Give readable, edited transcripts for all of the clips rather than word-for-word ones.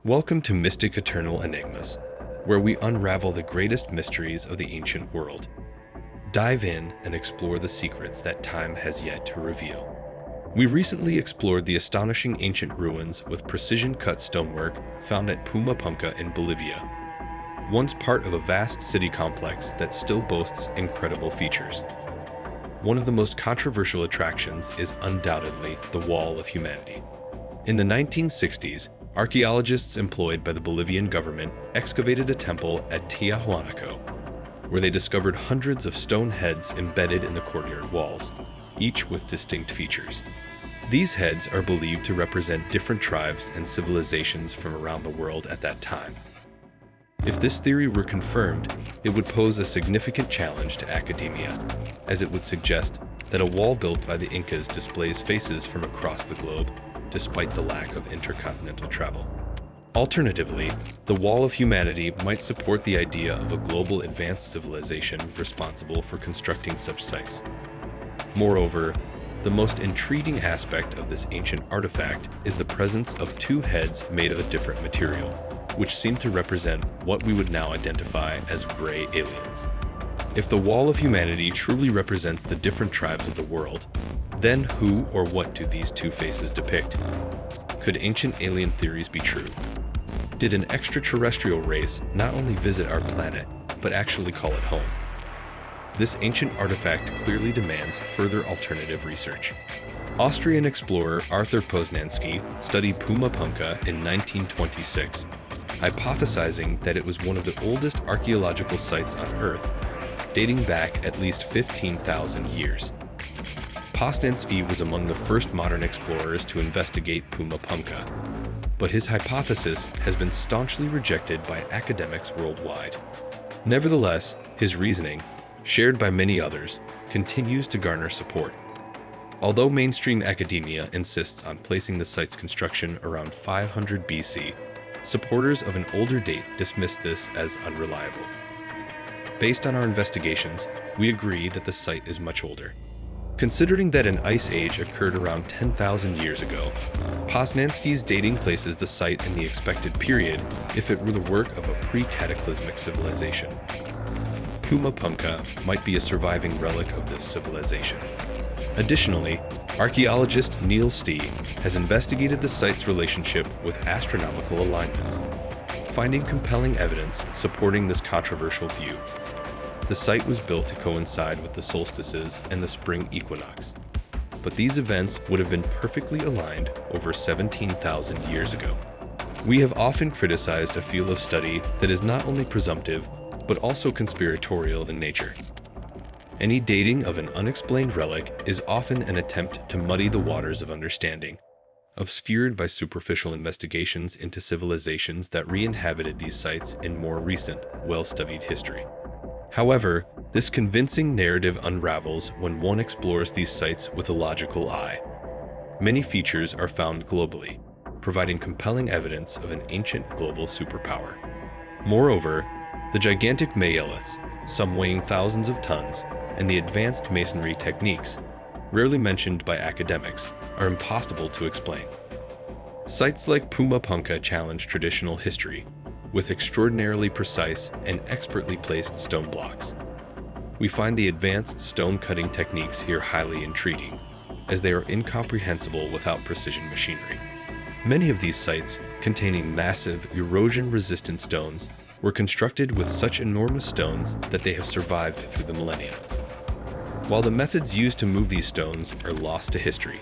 Welcome to Mystic Eternal Enigmas, where we unravel the greatest mysteries of the ancient world. Dive in and explore the secrets that time has yet to reveal. We recently explored the astonishing ancient ruins with precision-cut stonework found at Puma Punku in Bolivia, once part of a vast city complex that still boasts incredible features. One of the most controversial attractions is undoubtedly the Wall of Humanity. In the 1960s, archaeologists employed by the Bolivian government excavated a temple at Tiahuanaco, where they discovered hundreds of stone heads embedded in the courtyard walls, each with distinct features. These heads are believed to represent different tribes and civilizations from around the world at that time. If this theory were confirmed, it would pose a significant challenge to academia, as it would suggest that a wall built by the Incas displays faces from across the globe, despite the lack of intercontinental travel. Alternatively, the Wall of Humanity might support the idea of a global advanced civilization responsible for constructing such sites. Moreover, the most intriguing aspect of this ancient artifact is the presence of two heads made of a different material, which seem to represent what we would now identify as gray aliens. If the Wall of Humanity truly represents the different tribes of the world, then who or what do these two faces depict? Could ancient alien theories be true? Did an extraterrestrial race not only visit our planet, but actually call it home? This ancient artifact clearly demands further alternative research. Austrian explorer Arthur Poznański studied Puma Punku in 1926, hypothesizing that it was one of the oldest archaeological sites on Earth, dating back at least 15,000 years. Poznański was among the first modern explorers to investigate Puma Punku, but his hypothesis has been staunchly rejected by academics worldwide. Nevertheless, his reasoning, shared by many others, continues to garner support. Although mainstream academia insists on placing the site's construction around 500 BC, supporters of an older date dismiss this as unreliable. Based on our investigations, we agree that the site is much older. Considering that an ice age occurred around 10,000 years ago, Poznański's dating places the site in the expected period if it were the work of a pre-cataclysmic civilization. Puma Punku might be a surviving relic of this civilization. Additionally, archaeologist Neil Stee has investigated the site's relationship with astronomical alignments, finding compelling evidence supporting this controversial view. The site was built to coincide with the solstices and the spring equinox, but these events would have been perfectly aligned over 17,000 years ago. We have often criticized a field of study that is not only presumptive, but also conspiratorial in nature. Any dating of an unexplained relic is often an attempt to muddy the waters of understanding, obscured by superficial investigations into civilizations that re-inhabited these sites in more recent, well-studied history. However, this convincing narrative unravels when one explores these sites with a logical eye. Many features are found globally, providing compelling evidence of an ancient global superpower. Moreover, the gigantic megaliths, some weighing thousands of tons, and the advanced masonry techniques, rarely mentioned by academics, are impossible to explain. Sites like Puma Punku challenge traditional history, with extraordinarily precise and expertly placed stone blocks. We find the advanced stone-cutting techniques here highly intriguing, as they are incomprehensible without precision machinery. Many of these sites, containing massive, erosion-resistant stones, were constructed with such enormous stones that they have survived through the millennia. While the methods used to move these stones are lost to history,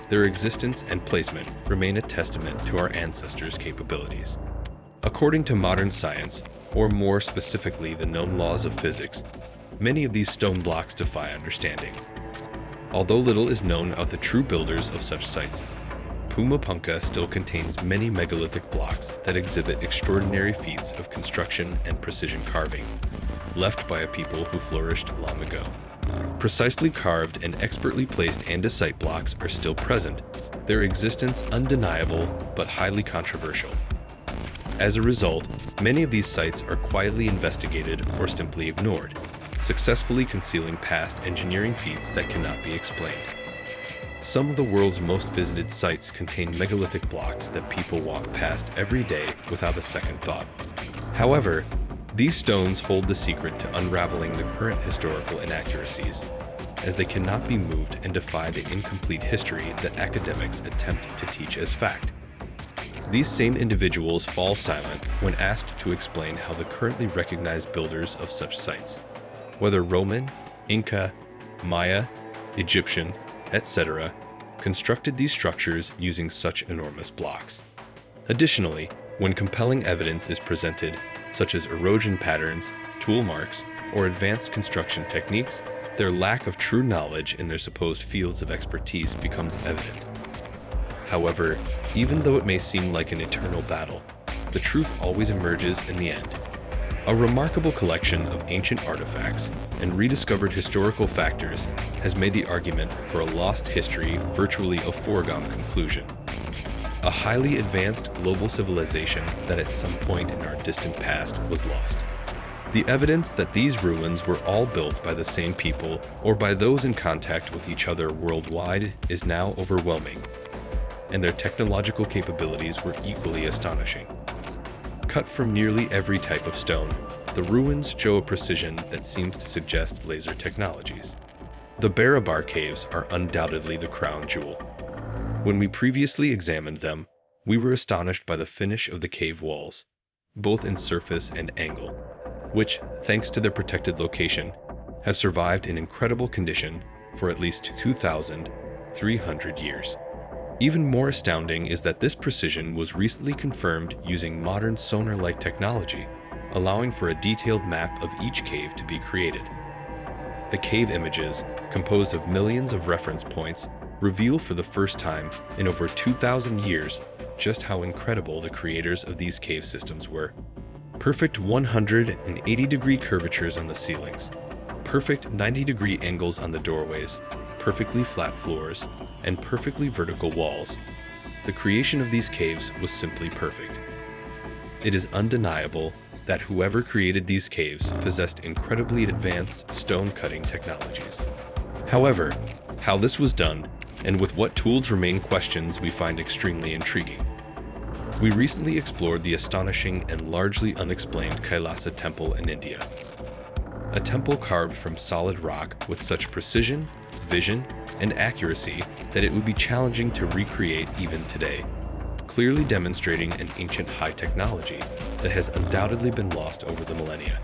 their existence and placement remain a testament to our ancestors' capabilities. According to modern science, or more specifically the known laws of physics, many of these stone blocks defy understanding. Although little is known of the true builders of such sites, Puma Punku still contains many megalithic blocks that exhibit extraordinary feats of construction and precision carving, left by a people who flourished long ago. Precisely carved and expertly placed andesite blocks are still present, their existence undeniable but highly controversial. As a result, many of these sites are quietly investigated or simply ignored, successfully concealing past engineering feats that cannot be explained. Some of the world's most visited sites contain megalithic blocks that people walk past every day without a second thought. However, these stones hold the secret to unraveling the current historical inaccuracies, as they cannot be moved and defy the incomplete history that academics attempt to teach as fact. These same individuals fall silent when asked to explain how the currently recognized builders of such sites, whether Roman, Inca, Maya, Egyptian, etc., constructed these structures using such enormous blocks. Additionally, when compelling evidence is presented, such as erosion patterns, tool marks, or advanced construction techniques, their lack of true knowledge in their supposed fields of expertise becomes evident. However, even though it may seem like an eternal battle, the truth always emerges in the end. A remarkable collection of ancient artifacts and rediscovered historical factors has made the argument for a lost history virtually a foregone conclusion. A highly advanced global civilization that at some point in our distant past was lost. The evidence that these ruins were all built by the same people or by those in contact with each other worldwide is now overwhelming, and their technological capabilities were equally astonishing. Cut from nearly every type of stone, the ruins show a precision that seems to suggest laser technologies. The Barabar caves are undoubtedly the crown jewel. When we previously examined them, we were astonished by the finish of the cave walls, both in surface and angle, which, thanks to their protected location, have survived in incredible condition for at least 2,300 years. Even more astounding is that this precision was recently confirmed using modern sonar-like technology, allowing for a detailed map of each cave to be created. The cave images, composed of millions of reference points, reveal for the first time in over 2,000 years just how incredible the creators of these cave systems were. Perfect 180-degree curvatures on the ceilings, perfect 90-degree angles on the doorways, perfectly flat floors, and perfectly vertical walls. The creation of these caves was simply perfect. It is undeniable that whoever created these caves possessed incredibly advanced stone-cutting technologies. However, how this was done, and with what tools remain questions we find extremely intriguing. We recently explored the astonishing and largely unexplained Kailasa Temple in India. A temple carved from solid rock with such precision, vision, and accuracy that it would be challenging to recreate even today, clearly demonstrating an ancient high technology that has undoubtedly been lost over the millennia.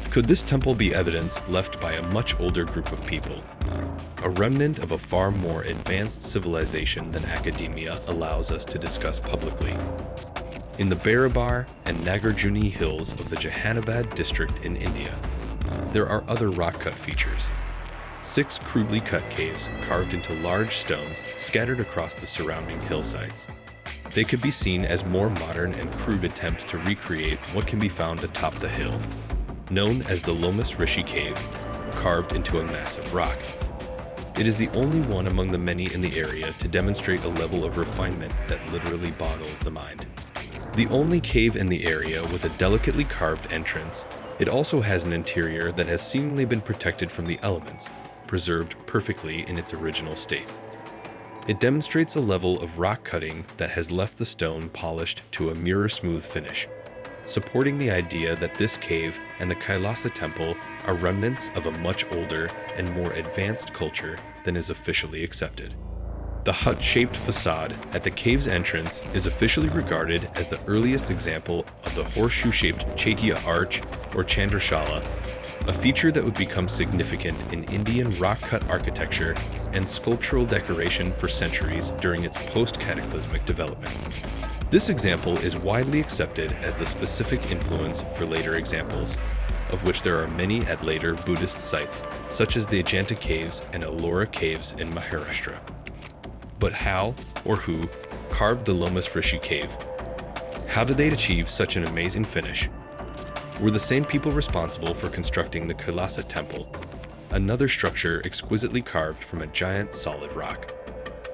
Could this temple be evidence left by a much older group of people, a remnant of a far more advanced civilization than academia allows us to discuss publicly? In the Barabar and Nagarjuni hills of the Jahanabad district in India, there are other rock-cut features. 6 crudely cut caves carved into large stones scattered across the surrounding hillsides. They could be seen as more modern and crude attempts to recreate what can be found atop the hill, known as the Lomas Rishi Cave, carved into a massive rock. It is the only one among the many in the area to demonstrate a level of refinement that literally boggles the mind. The only cave in the area with a delicately carved entrance, it also has an interior that has seemingly been protected from the elements, preserved perfectly in its original state. It demonstrates a level of rock cutting that has left the stone polished to a mirror-smooth finish, supporting the idea that this cave and the Kailasa Temple are remnants of a much older and more advanced culture than is officially accepted. The hut-shaped facade at the cave's entrance is officially regarded as the earliest example of the horseshoe-shaped Chaitya arch or Chandrashala, a feature that would become significant in Indian rock-cut architecture and sculptural decoration for centuries during its post-cataclysmic development. This example is widely accepted as the specific influence for later examples, of which there are many at later Buddhist sites, such as the Ajanta Caves and Ellora Caves in Maharashtra. But how, or who, carved the Lomas Rishi Cave? How did they achieve such an amazing finish? Were the same people responsible for constructing the Kailasa Temple, another structure exquisitely carved from a giant solid rock?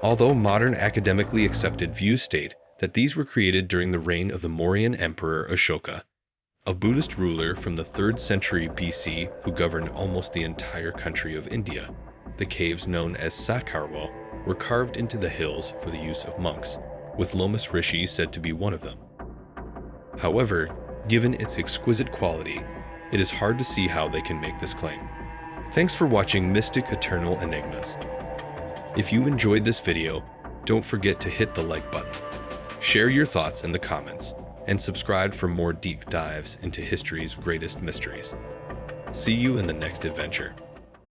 Although modern academically accepted views state that these were created during the reign of the Mauryan Emperor Ashoka, a Buddhist ruler from the 3rd century BC who governed almost the entire country of India, the caves known as Sakarwal were carved into the hills for the use of monks, with Lomas Rishi said to be one of them. However, given its exquisite quality, it is hard to see how they can make this claim. Thanks for watching Mystic Eternal Enigmas. If you enjoyed this video, don't forget to hit the like button, share your thoughts in the comments, and subscribe for more deep dives into history's greatest mysteries. See you in the next adventure.